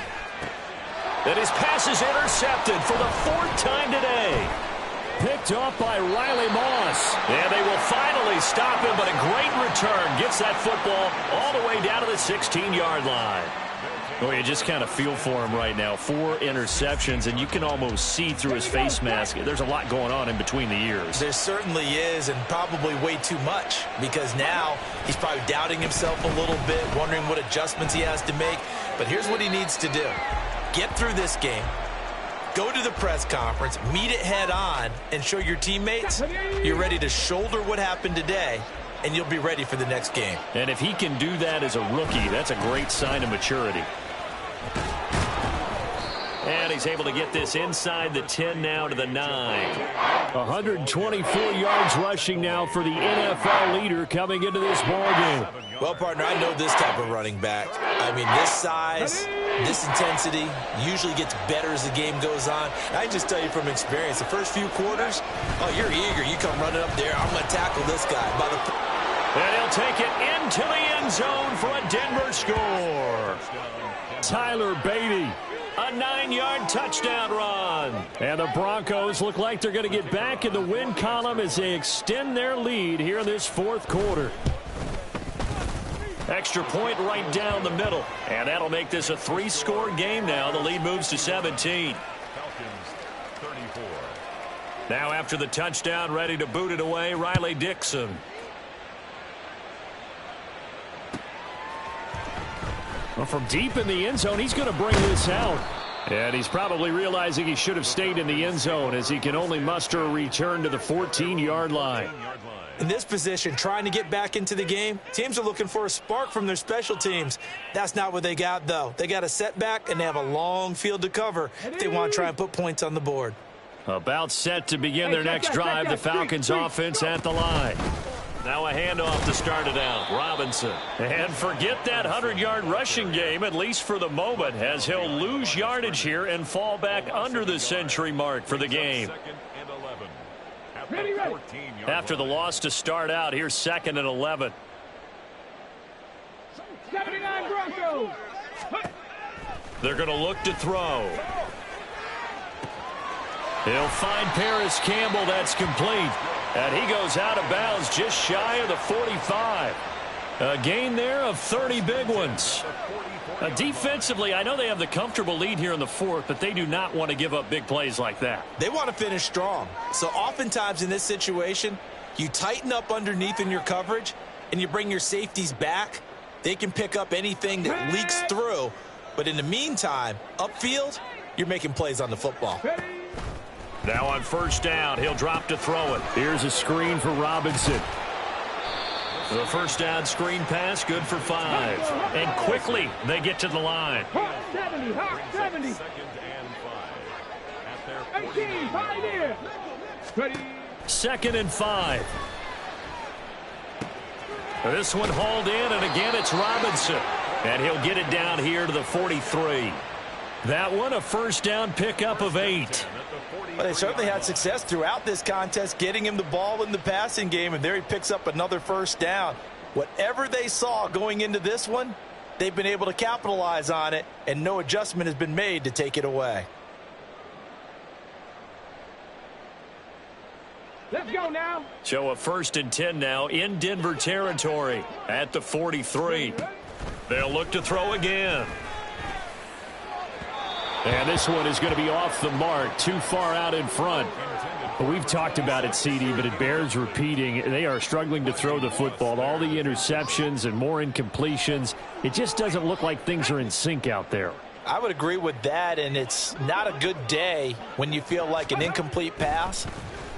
Speaker 2: And his pass is intercepted for the 4th time today.
Speaker 3: Picked off by Riley Moss.
Speaker 2: And they will finally stop him, but a great return. Gets that football all the way down to the 16-yard line.
Speaker 3: Oh, you just kind of feel for him right now. 4 interceptions, and you can almost see through his face mask. There's a lot going on in between the ears.
Speaker 1: There certainly is, and probably way too much, because now he's probably doubting himself a little bit, wondering what adjustments he has to make. But here's what he needs to do. Get through this game, go to the press conference, meet it head on, and show your teammates you're ready to shoulder what happened today, and you'll be ready for the next game.
Speaker 3: And if he can do that as a rookie, that's a great sign of maturity.
Speaker 2: And he's able to get this inside the 10 now to the 9.
Speaker 3: 124 yards rushing now for the NFL leader coming into this ballgame.
Speaker 1: Well, partner, I know this type of running back. I mean, this size, this intensity usually gets better as the game goes on. I can just tell you from experience, the first few quarters, oh, you're eager. You come running up there, I'm going to tackle this guy.
Speaker 2: And he'll take it into the end zone for a Denver score.
Speaker 3: Tyler Beatty.
Speaker 2: A 9-yard touchdown run.
Speaker 3: And the Broncos look like they're going to get back in the win column as they extend their lead here in this fourth quarter.
Speaker 2: Extra point right down the middle. And that'll make this a 3-score game now. The lead moves to 17. Now after the touchdown, ready to boot it away, Riley Dixon.
Speaker 3: Well, from deep in the end zone, he's going to bring this out. And he's probably realizing he should have stayed in the end zone as he can only muster a return to the 14-yard line.
Speaker 1: In this position, trying to get back into the game, teams are looking for a spark from their special teams. That's not what they got, though. They got a setback, and they have a long field to cover if they want to try and put points on the board.
Speaker 3: About set to begin their next drive, the Falcons offense at the line.
Speaker 2: Now a handoff to start it out. Robinson.
Speaker 3: And forget that 100-yard rushing game, at least for the moment, as he'll lose yardage here and fall back under the century mark for the game.
Speaker 4: Ready, ready.
Speaker 2: After the loss to start out, here's 2nd and 11.
Speaker 4: 79 Broncos.
Speaker 2: They're going to look to throw. He'll find Paris Campbell. That's complete. And he goes out of bounds just shy of the 45. A gain there of 30 big ones. Defensively, I know they have the comfortable lead here in the 4th, but they do not want to give up big plays like that.
Speaker 1: They want to finish strong. So oftentimes in this situation, you tighten up underneath in your coverage and you bring your safeties back. They can pick up anything that leaks through. But in the meantime, upfield, you're making plays on the football.
Speaker 2: Now on 1st down, he'll drop to throw it. Here's a screen for Robinson. The 1st down screen pass, good for 5. And quickly, they get to the line.
Speaker 4: Hawk 70, Hawk 70. 18, 5 here. Ready.
Speaker 2: 2nd and 5. This one hauled in, and again it's Robinson. And he'll get it down here to the 43. That one a 1st down pickup of 8.
Speaker 1: Well, they certainly had success throughout this contest, getting him the ball in the passing game, and there he picks up another 1st down. Whatever they saw going into this one, they've been able to capitalize on it, and no adjustment has been made to take it away.
Speaker 4: Let's go now.
Speaker 2: So a 1st and 10 now in Denver territory at the 43. They'll look to throw again. And this one is going to be off the mark, too far out in front. But we've talked about it, CD, but it bears repeating. They are struggling to throw the football. All the interceptions and more incompletions. It just doesn't look like things are in sync out there.
Speaker 1: I would agree with that, and it's not a good day when you feel like an incomplete pass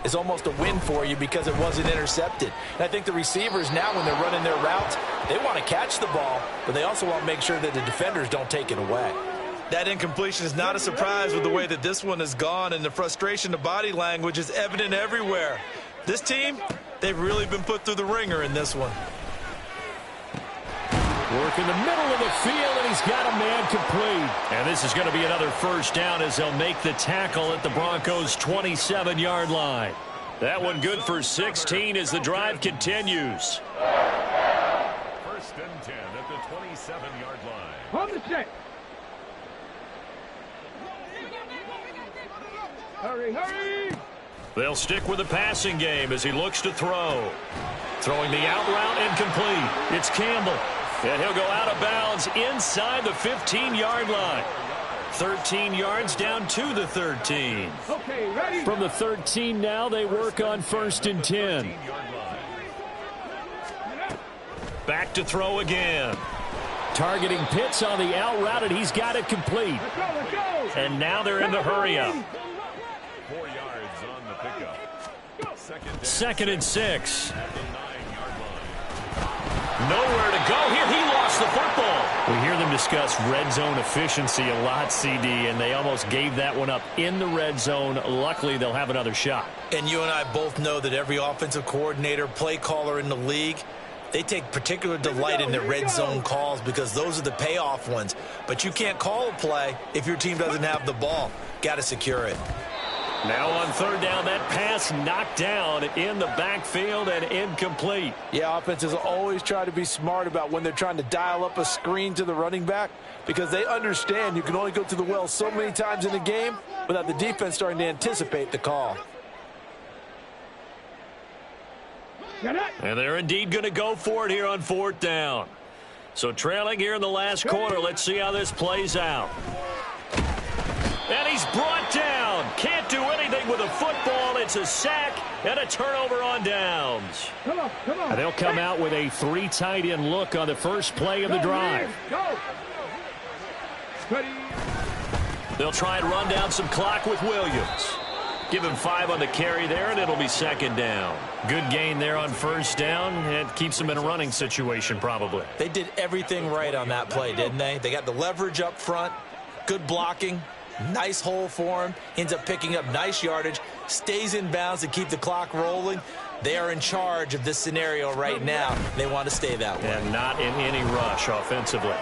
Speaker 1: is almost a win for you because it wasn't intercepted. And I think the receivers now, when they're running their routes, they want to catch the ball, but they also want to make sure that the defenders don't take it away. That incompletion is not a surprise with the way that this one has gone, and the frustration, the body language is evident everywhere. This team, they've really been put through the ringer in this one.
Speaker 2: Work in the middle of the field, and he's got a man complete. And this is going to be another 1st down as they'll make the tackle at the Broncos' 27-yard line. That one good for 16 as the drive continues.
Speaker 3: 1st and 10 at the 27-yard line.
Speaker 4: On the set. Hurry, hurry!
Speaker 2: They'll stick with the passing game as he looks to throw. Throwing the out route incomplete. It's Campbell. And he'll go out of bounds inside the 15-yard line. 13 yards down to the 13.
Speaker 4: Okay, ready?
Speaker 2: From the 13 now, they work on 1st and 10. Back to throw again. Targeting Pitts on the out route, and he's got it complete.
Speaker 4: Let's go, let's go!
Speaker 2: And now they're in the hurry-up.
Speaker 3: 4 yards on the pickup.
Speaker 2: 2nd and 6. Nowhere to go here. He lost the football. We hear them discuss red zone efficiency a lot, CD, and they almost gave that one up in the red zone. Luckily, they'll have another shot.
Speaker 1: And you and I both know that every offensive coordinator, play caller in the league, they take particular delight in their red zone calls because those are the payoff ones. But you can't call a play if your team doesn't have the ball. Got to secure it.
Speaker 2: Now on 3rd down, that pass knocked down in the backfield and incomplete.
Speaker 1: Yeah, offenses always try to be smart about when they're trying to dial up a screen to the running back because they understand you can only go to the well so many times in a game without the defense starting to anticipate the call.
Speaker 2: And they're indeed going to go for it here on 4th down. So trailing here in the last quarter, let's see how this plays out. And he's brought down. Can't do anything with a football. It's a sack and a turnover on downs.
Speaker 4: Come on, come on.
Speaker 2: And they'll come out with a 3 tight end look on the first play of the drive.
Speaker 4: Go. Ready.
Speaker 2: They'll try and run down some clock with Williams. Give him 5 on the carry there, and it'll be 2nd down. Good gain there on 1st down. It keeps them in a running situation probably.
Speaker 1: They did everything right on that play, didn't they? They got the leverage up front, good blocking. Nice hole for him. Ends up picking up nice yardage. Stays in bounds to keep the clock rolling. They are in charge of this scenario right now. They want to stay that way.
Speaker 2: And not in any rush offensively.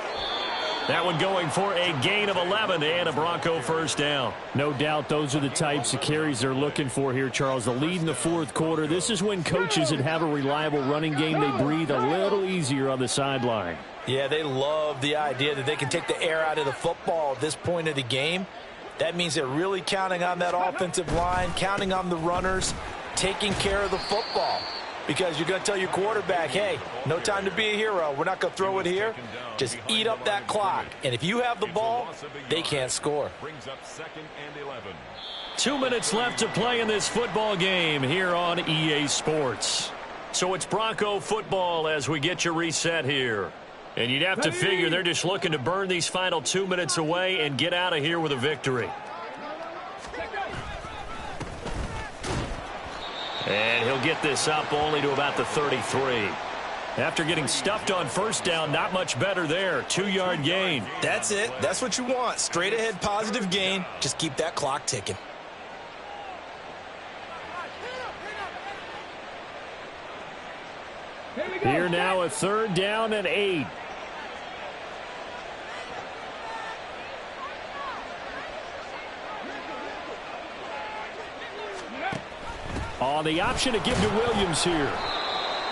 Speaker 2: That one going for a gain of 11 and a Bronco first down.
Speaker 3: No doubt those are the types of carries they're looking for here, Charles. The lead in the fourth quarter. This is when coaches that have a reliable running game, they breathe a little easier on the sideline.
Speaker 1: Yeah, they love the idea that they can take the air out of the football at this point of the game. That means they're really counting on that offensive line, counting on the runners, taking care of the football. Because you're going to tell your quarterback, hey, no time to be a hero. We're not going to throw it here. Just eat up that clock. And if you have the ball, they can't score.
Speaker 2: 2 minutes left to play in this football game here on EA Sports. So it's Bronco football as we get you reset here. And you'd have to figure they're just looking to burn these final 2 minutes away and get out of here with a victory. And he'll get this up only to about the 33. After getting stuffed on first down, not much better there. 2-yard gain.
Speaker 1: That's it. That's what you want. Straight ahead, positive gain. Just keep that clock ticking.
Speaker 3: Here now a 3rd down and 8. On the option to give to Williams here.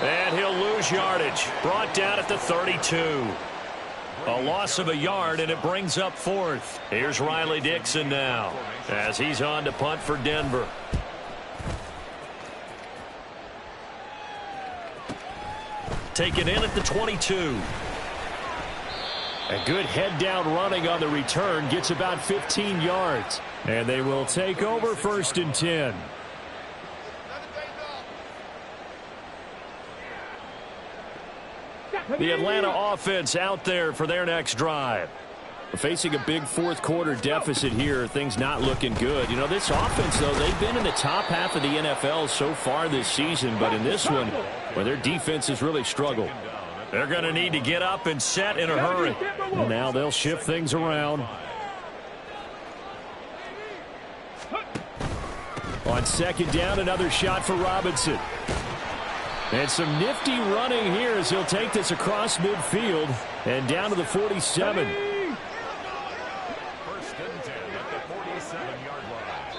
Speaker 2: And he'll lose yardage. Brought down at the 32. A loss of a yard, and it brings up 4th. Here's Riley Dixon now as he's on to punt for Denver. Taken in at the 22.
Speaker 3: A good head down running on the return. Gets about 15 yards. And they will take over 1st and 10.
Speaker 2: The Atlanta offense out there for their next drive.
Speaker 3: Facing a big fourth quarter deficit here, things not looking good. You know, this offense, though, they've been in the top half of the NFL so far this season, but in this one, well, their defense has really struggled.
Speaker 2: They're going to need to get up and set in a hurry.
Speaker 3: Well, now they'll shift things around. On 2nd down, another shot for Robinson. And some nifty running here as he'll take this across midfield and down to the 47.
Speaker 5: 1st and 10 at the 47-yard line.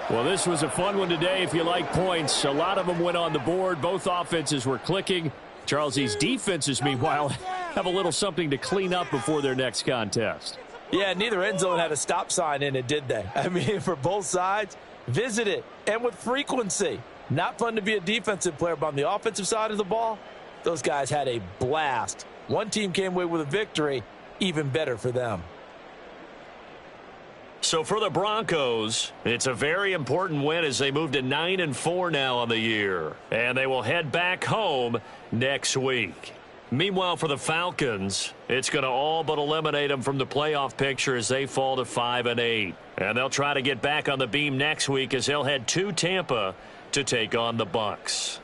Speaker 3: Well, this was a fun one today if you like points. A lot of them went on the board. Both offenses were clicking. Charles, these defenses, meanwhile, have a little something to clean up before their next contest.
Speaker 1: Yeah, neither end zone had a stop sign in it, did they? I mean, for both sides, visit it, and with frequency. Not fun to be a defensive player, but on the offensive side of the ball, those guys had a blast. One team came away with a victory, even better for them.
Speaker 2: So for the Broncos, it's a very important win as they move to 9-4 now on the year. And they will head back home next week. Meanwhile, for the Falcons, it's going to all but eliminate them from the playoff picture as they fall to 5-8. And they'll try to get back on the beam next week as they'll head to Tampa to take on the Bucs.